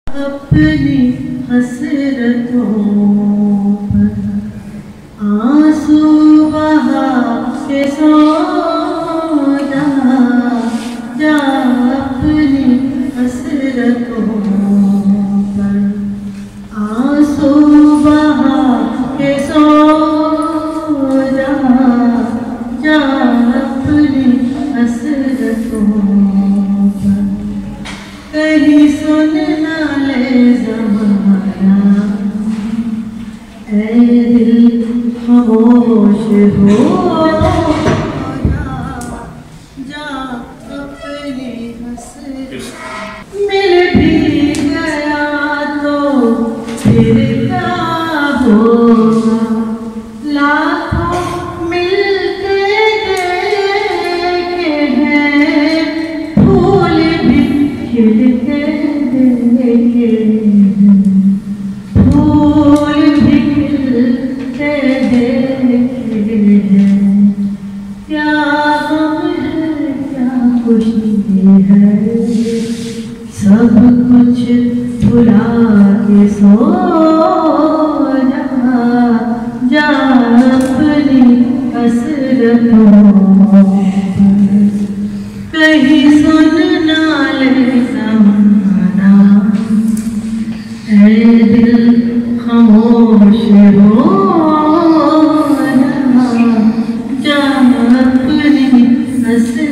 अपनी हसरतों पर आंसू बहा के सो जा, जा अपनी हसरतों पर आंसू बहा के सो जा, जा अपनी हसरतों पर। कहीं सुन ना ले ज़माना, ऐ दिल खामोश हो जा अपनी हसरत। मिल भी गया तो फिर क्या होगा, लाखों मिलते देखे हैं, फूल भी खिलते देखे हैं, फूल भी खिलते देखे हैं। क्या गम है क्या खुशी है, सब कुछ भुला के सो जा, जा अपनी हसरतों पर। कहीं सुन ना ले ज़माना, ऐ दिल खामोश हो जा, जा अपनी हसरतों